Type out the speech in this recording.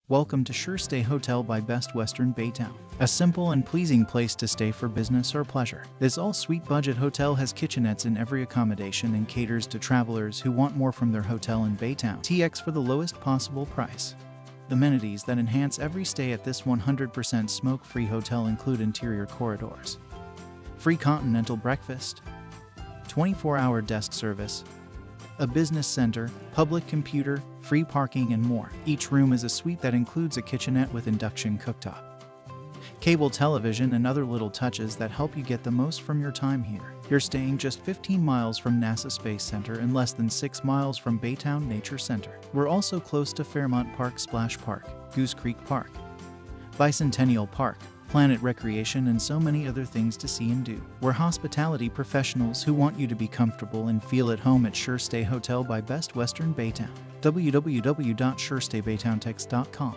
Welcome to SureStay Hotel by Best Western Baytown. A simple and pleasing place to stay for business or pleasure. This all-suite budget hotel has kitchenettes in every accommodation and caters to travelers who want more from their hotel in Baytown. TX for the lowest possible price. Amenities that enhance every stay at this 100% smoke-free hotel include interior corridors, free continental breakfast, 24-hour desk service, a business center, public computer, free parking, and more. Each room is a suite that includes a kitchenette with induction cooktop, cable television, and other little touches that help you get the most from your time here. You're staying just 15 miles from NASA Space Center and less than 6 miles from Baytown Nature Center. We're also close to Fairmont Park, Splash Park, Goose Creek Park, Bicentennial Park, Planet Recreation, and so many other things to see and do. We're hospitality professionals who want you to be comfortable and feel at home at SureStay Hotel by Best Western Baytown. www.surestaybaytowntex.com